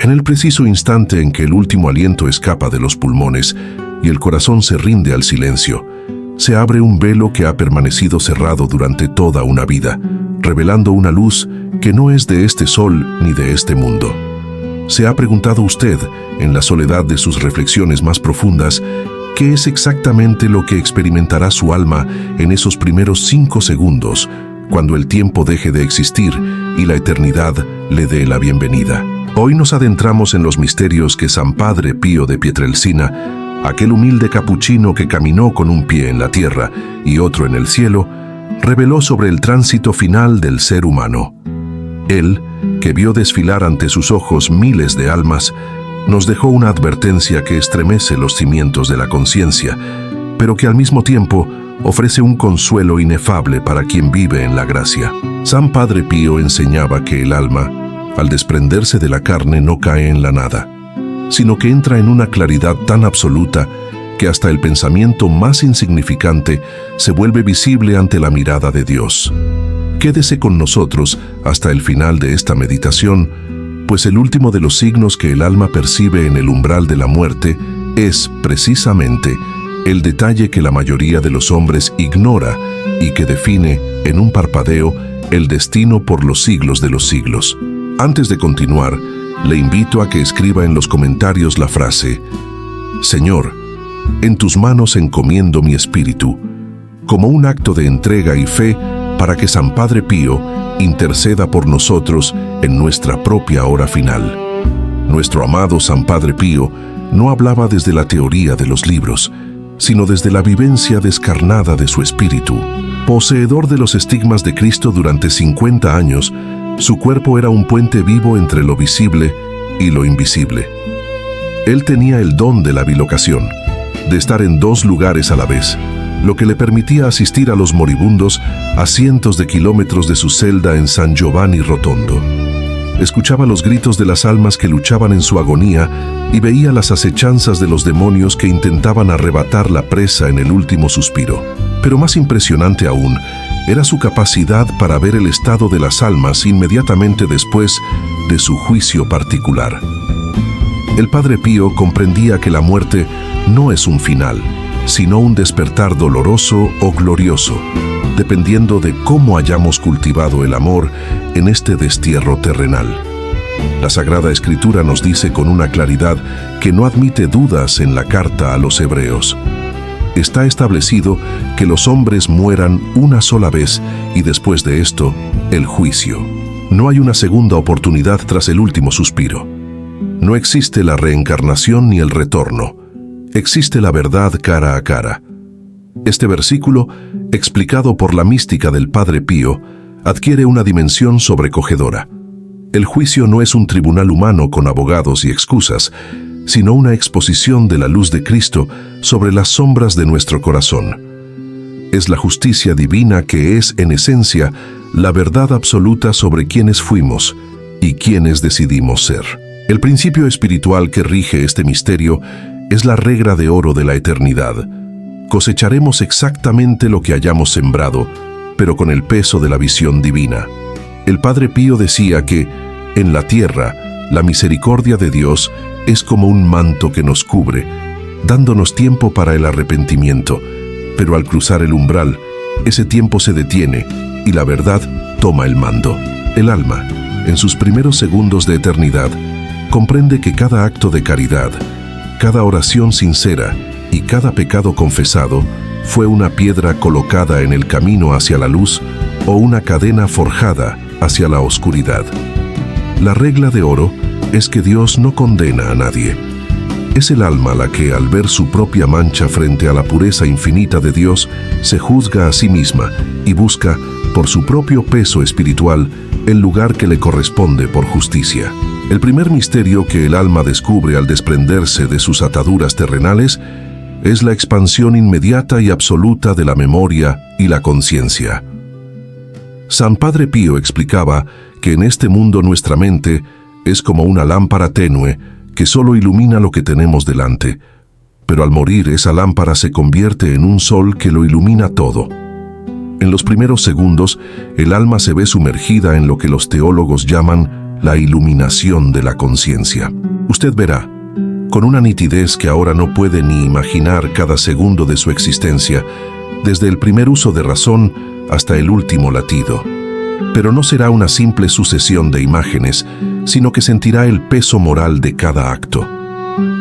En el preciso instante en que el último aliento escapa de los pulmones y el corazón se rinde al silencio, se abre un velo que ha permanecido cerrado durante toda una vida, revelando una luz que no es de este sol ni de este mundo. ¿Se ha preguntado usted, en la soledad de sus reflexiones más profundas, qué es exactamente lo que experimentará su alma en esos primeros 5 segundos, cuando el tiempo deje de existir y la eternidad le dé la bienvenida? Hoy nos adentramos en los misterios que San Padre Pío de Pietrelcina, aquel humilde capuchino que caminó con un pie en la tierra y otro en el cielo, reveló sobre el tránsito final del ser humano. Él, que vio desfilar ante sus ojos miles de almas, nos dejó una advertencia que estremece los cimientos de la conciencia, pero que al mismo tiempo ofrece un consuelo inefable para quien vive en la gracia. San Padre Pío enseñaba que el alma, al desprenderse de la carne, no cae en la nada, sino que entra en una claridad tan absoluta que hasta el pensamiento más insignificante se vuelve visible ante la mirada de Dios. Quédese con nosotros hasta el final de esta meditación, pues el último de los signos que el alma percibe en el umbral de la muerte es, precisamente, el detalle que la mayoría de los hombres ignora y que define, en un parpadeo, el destino por los siglos de los siglos. Antes de continuar, le invito a que escriba en los comentarios la frase: Señor, en tus manos encomiendo mi espíritu, como un acto de entrega y fe para que San Padre Pío interceda por nosotros en nuestra propia hora final. Nuestro amado San Padre Pío no hablaba desde la teoría de los libros, sino desde la vivencia descarnada de su espíritu. Poseedor de los estigmas de Cristo durante 50 años, su cuerpo era un puente vivo entre lo visible y lo invisible. Él tenía el don de la bilocación, de estar en 2 lugares a la vez, lo que le permitía asistir a los moribundos a cientos de kilómetros de su celda en San Giovanni Rotondo. Escuchaba los gritos de las almas que luchaban en su agonía y veía las acechanzas de los demonios que intentaban arrebatar la presa en el último suspiro. Pero más impresionante aún era su capacidad para ver el estado de las almas inmediatamente después de su juicio particular. El Padre Pío comprendía que la muerte no es un final, sino un despertar doloroso o glorioso, dependiendo de cómo hayamos cultivado el amor en este destierro terrenal. La Sagrada Escritura nos dice con una claridad que no admite dudas en la carta a los Hebreos: está establecido que los hombres mueran una sola vez y después de esto, el juicio. No hay una segunda oportunidad tras el último suspiro. No existe la reencarnación ni el retorno. Existe la verdad cara a cara. Este versículo, explicado por la mística del Padre Pío, adquiere una dimensión sobrecogedora. El juicio no es un tribunal humano con abogados y excusas, sino una exposición de la luz de Cristo sobre las sombras de nuestro corazón. Es la justicia divina que es, en esencia, la verdad absoluta sobre quiénes fuimos y quiénes decidimos ser. El principio espiritual que rige este misterio es la regla de oro de la eternidad. Cosecharemos exactamente lo que hayamos sembrado, pero con el peso de la visión divina. El Padre Pío decía que, en la tierra, la misericordia de Dios es como un manto que nos cubre, dándonos tiempo para el arrepentimiento, pero al cruzar el umbral, ese tiempo se detiene y la verdad toma el mando. El alma, en sus primeros segundos de eternidad, comprende que cada acto de caridad, cada oración sincera y cada pecado confesado fue una piedra colocada en el camino hacia la luz o una cadena forjada hacia la oscuridad. La regla de oro es que Dios no condena a nadie. Es el alma la que, al ver su propia mancha frente a la pureza infinita de Dios, se juzga a sí misma y busca, por su propio peso espiritual, el lugar que le corresponde por justicia. El primer misterio que el alma descubre al desprenderse de sus ataduras terrenales es la expansión inmediata y absoluta de la memoria y la conciencia. San Padre Pío explicaba que en este mundo nuestra mente es como una lámpara tenue que solo ilumina lo que tenemos delante, pero al morir esa lámpara se convierte en un sol que lo ilumina todo. En los primeros segundos, el alma se ve sumergida en lo que los teólogos llaman la iluminación de la conciencia. Usted verá, con una nitidez que ahora no puede ni imaginar cada segundo de su existencia, desde el primer uso de razón hasta el último latido. Pero no será una simple sucesión de imágenes, sino que sentirá el peso moral de cada acto.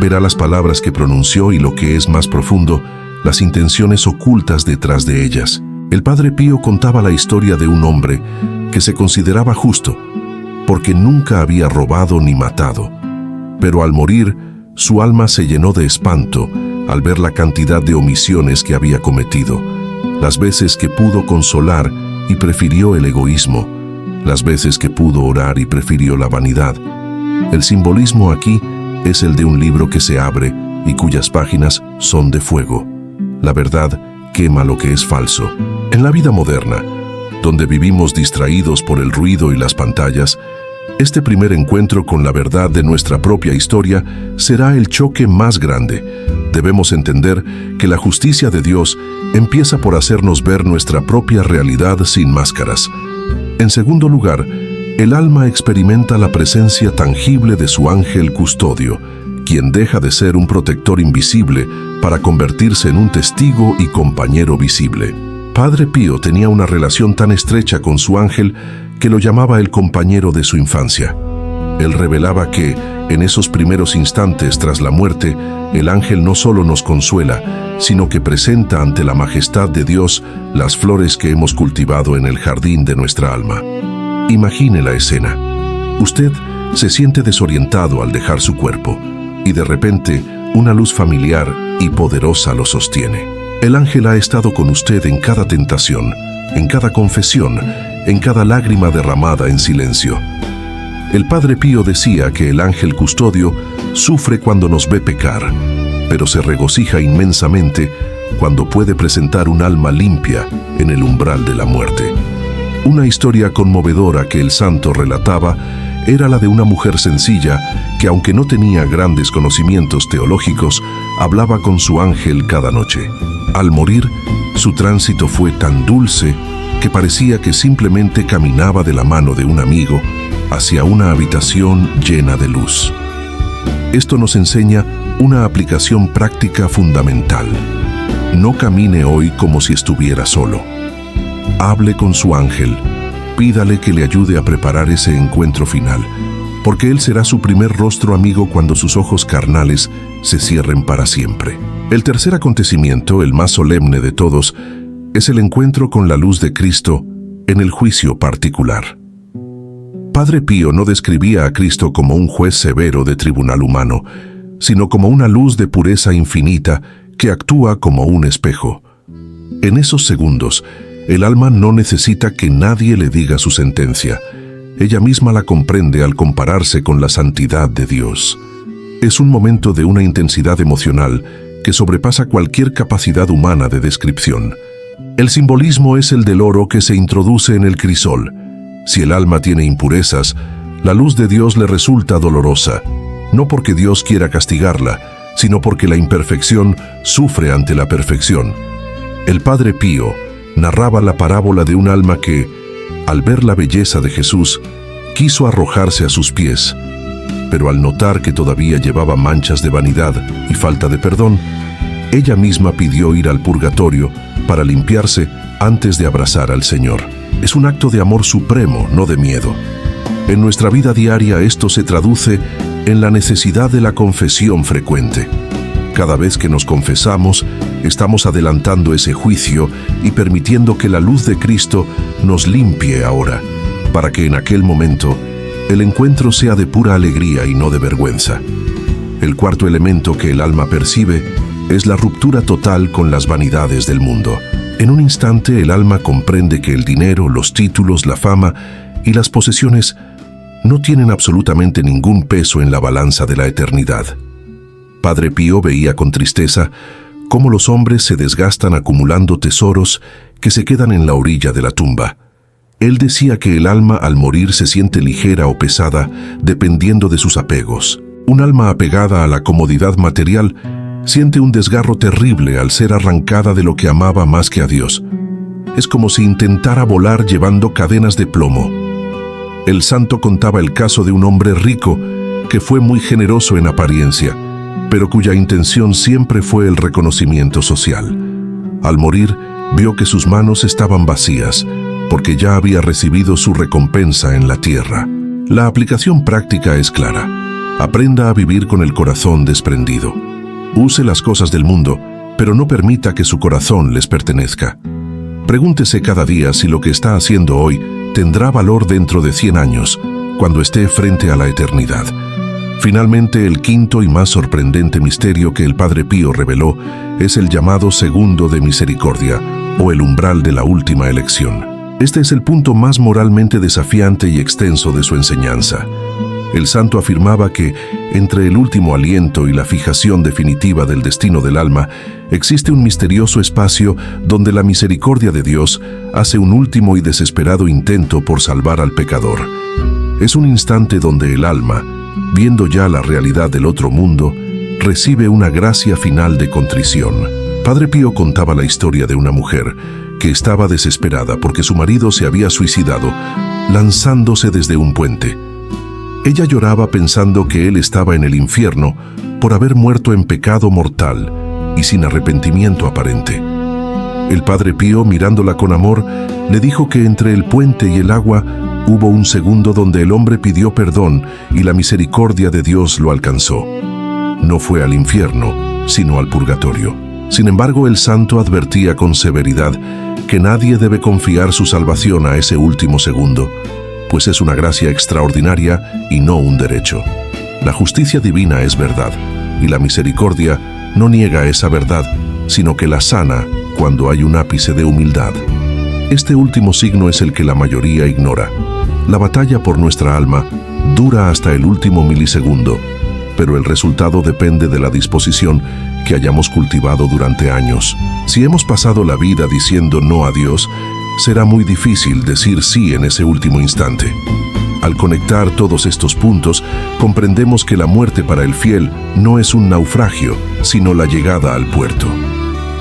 Verá las palabras que pronunció y, lo que es más profundo, las intenciones ocultas detrás de ellas. El Padre Pío contaba la historia de un hombre que se consideraba justo, porque nunca había robado ni matado. Pero al morir, su alma se llenó de espanto al ver la cantidad de omisiones que había cometido, las veces que pudo consolar y prefirió el egoísmo, las veces que pudo orar y prefirió la vanidad. El simbolismo aquí es el de un libro que se abre y cuyas páginas son de fuego. La verdad quema lo que es falso. En la vida moderna, donde vivimos distraídos por el ruido y las pantallas, este primer encuentro con la verdad de nuestra propia historia será el choque más grande. Debemos entender que la justicia de Dios empieza por hacernos ver nuestra propia realidad sin máscaras. En segundo lugar, el alma experimenta la presencia tangible de su ángel custodio, quien deja de ser un protector invisible para convertirse en un testigo y compañero visible. Padre Pío tenía una relación tan estrecha con su ángel que lo llamaba el compañero de su infancia. Él revelaba que, en esos primeros instantes tras la muerte, el ángel no solo nos consuela, sino que presenta ante la majestad de Dios las flores que hemos cultivado en el jardín de nuestra alma. Imagine la escena. Usted se siente desorientado al dejar su cuerpo, y de repente una luz familiar y poderosa lo sostiene. El ángel ha estado con usted en cada tentación, en cada confesión, en cada lágrima derramada en silencio. El Padre Pío decía que el ángel custodio sufre cuando nos ve pecar, pero se regocija inmensamente cuando puede presentar un alma limpia en el umbral de la muerte. Una historia conmovedora que el santo relataba era la de una mujer sencilla que, aunque no tenía grandes conocimientos teológicos, hablaba con su ángel cada noche. Al morir, su tránsito fue tan dulce que parecía que simplemente caminaba de la mano de un amigo hacia una habitación llena de luz. Esto nos enseña una aplicación práctica fundamental. No camine hoy como si estuviera solo. Hable con su ángel, pídale que le ayude a preparar ese encuentro final, porque él será su primer rostro amigo cuando sus ojos carnales se cierren para siempre. El tercer acontecimiento, el más solemne de todos, es el encuentro con la luz de Cristo en el juicio particular. Padre Pío no describía a Cristo como un juez severo de tribunal humano, sino como una luz de pureza infinita que actúa como un espejo. En esos segundos, el alma no necesita que nadie le diga su sentencia. Ella misma la comprende al compararse con la santidad de Dios. Es un momento de una intensidad emocional que sobrepasa cualquier capacidad humana de descripción. El simbolismo es el del oro que se introduce en el crisol. Si el alma tiene impurezas, la luz de Dios le resulta dolorosa, no porque Dios quiera castigarla, sino porque la imperfección sufre ante la perfección. El Padre Pío narraba la parábola de un alma que, al ver la belleza de Jesús, quiso arrojarse a sus pies, pero al notar que todavía llevaba manchas de vanidad y falta de perdón, ella misma pidió ir al purgatorio para limpiarse antes de abrazar al Señor. Es un acto de amor supremo, no de miedo. En nuestra vida diaria esto se traduce en la necesidad de la confesión frecuente. Cada vez que nos confesamos, estamos adelantando ese juicio y permitiendo que la luz de Cristo nos limpie ahora, para que en aquel momento el encuentro sea de pura alegría y no de vergüenza. El cuarto elemento que el alma percibe es la ruptura total con las vanidades del mundo. En un instante el alma comprende que el dinero, los títulos, la fama y las posesiones no tienen absolutamente ningún peso en la balanza de la eternidad. Padre Pío veía con tristeza cómo los hombres se desgastan acumulando tesoros que se quedan en la orilla de la tumba. Él decía que el alma al morir se siente ligera o pesada dependiendo de sus apegos. Un alma apegada a la comodidad material siente un desgarro terrible al ser arrancada de lo que amaba más que a Dios. Es como si intentara volar llevando cadenas de plomo. El santo contaba el caso de un hombre rico que fue muy generoso en apariencia, pero cuya intención siempre fue el reconocimiento social. Al morir, vio que sus manos estaban vacías, porque ya había recibido su recompensa en la tierra. La aplicación práctica es clara. Aprenda a vivir con el corazón desprendido. Use las cosas del mundo, pero no permita que su corazón les pertenezca. Pregúntese cada día si lo que está haciendo hoy tendrá valor dentro de 100 años, cuando esté frente a la eternidad. Finalmente, el quinto y más sorprendente misterio que el Padre Pío reveló es el llamado segundo de misericordia, o el umbral de la última elección. Este es el punto más moralmente desafiante y extenso de su enseñanza. El santo afirmaba que, entre el último aliento y la fijación definitiva del destino del alma, existe un misterioso espacio donde la misericordia de Dios hace un último y desesperado intento por salvar al pecador. Es un instante donde el alma, viendo ya la realidad del otro mundo, recibe una gracia final de contrición. Padre Pío contaba la historia de una mujer que estaba desesperada porque su marido se había suicidado lanzándose desde un puente. Ella lloraba pensando que él estaba en el infierno por haber muerto en pecado mortal y sin arrepentimiento aparente. El Padre Pío, mirándola con amor, le dijo que entre el puente y el agua hubo un segundo donde el hombre pidió perdón y la misericordia de Dios lo alcanzó. No fue al infierno, sino al purgatorio. Sin embargo, el santo advertía con severidad que nadie debe confiar su salvación a ese último segundo, pues es una gracia extraordinaria y no un derecho. La justicia divina es verdad, y la misericordia no niega esa verdad, sino que la sana cuando hay un ápice de humildad. Este último signo es el que la mayoría ignora. La batalla por nuestra alma dura hasta el último milisegundo, pero el resultado depende de la disposición que hayamos cultivado durante años. Si hemos pasado la vida diciendo no a Dios, será muy difícil decir sí en ese último instante. Al conectar todos estos puntos, comprendemos que la muerte para el fiel no es un naufragio, sino la llegada al puerto.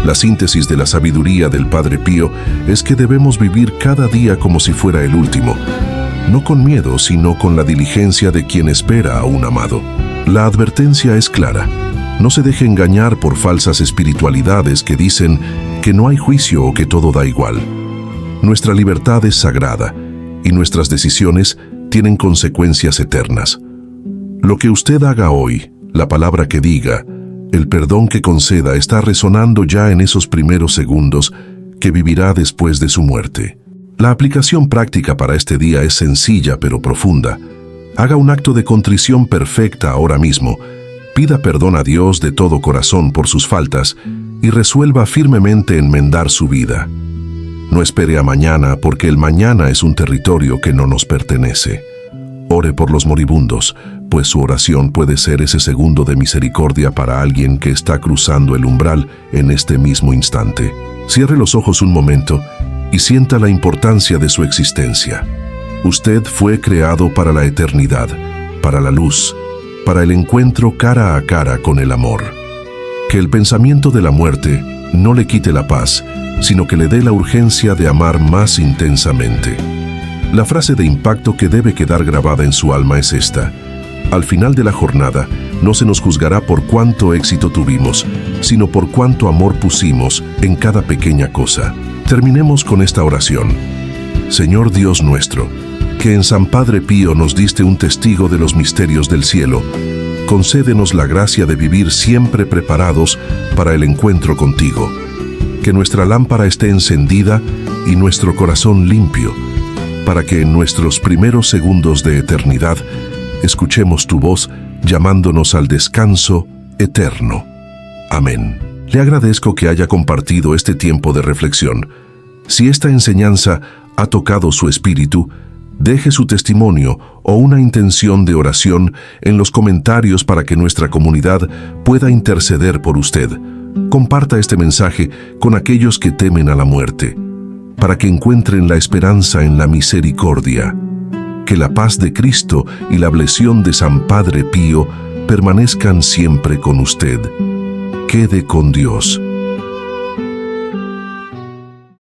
La síntesis de la sabiduría del Padre Pío es que debemos vivir cada día como si fuera el último, no con miedo, sino con la diligencia de quien espera a un amado. La advertencia es clara. No se deje engañar por falsas espiritualidades que dicen que no hay juicio o que todo da igual. Nuestra libertad es sagrada y nuestras decisiones tienen consecuencias eternas. Lo que usted haga hoy, la palabra que diga, el perdón que conceda está resonando ya en esos primeros segundos que vivirá después de su muerte. La aplicación práctica para este día es sencilla pero profunda. Haga un acto de contrición perfecta ahora mismo. Pida perdón a Dios de todo corazón por sus faltas y resuelva firmemente enmendar su vida. No espere a mañana, porque el mañana es un territorio que no nos pertenece. Ore por los moribundos, pues su oración puede ser ese segundo de misericordia para alguien que está cruzando el umbral en este mismo instante. Cierre los ojos un momento y sienta la importancia de su existencia. Usted fue creado para la eternidad, para la luz, para el encuentro cara a cara con el amor. Que el pensamiento de la muerte no le quite la paz, sino que le dé la urgencia de amar más intensamente. La frase de impacto que debe quedar grabada en su alma es esta: al final de la jornada, no se nos juzgará por cuánto éxito tuvimos, sino por cuánto amor pusimos en cada pequeña cosa. Terminemos con esta oración. Señor Dios nuestro, que en San Padre Pío nos diste un testigo de los misterios del cielo, concédenos la gracia de vivir siempre preparados para el encuentro contigo. Que nuestra lámpara esté encendida y nuestro corazón limpio, para que en nuestros primeros segundos de eternidad escuchemos tu voz llamándonos al descanso eterno. Amén. Le agradezco que haya compartido este tiempo de reflexión. Si esta enseñanza ha tocado su espíritu, deje su testimonio o una intención de oración en los comentarios para que nuestra comunidad pueda interceder por usted. Comparta este mensaje con aquellos que temen a la muerte, para que encuentren la esperanza en la misericordia. Que la paz de Cristo y la blesión de San Padre Pío permanezcan siempre con usted. Quede con Dios.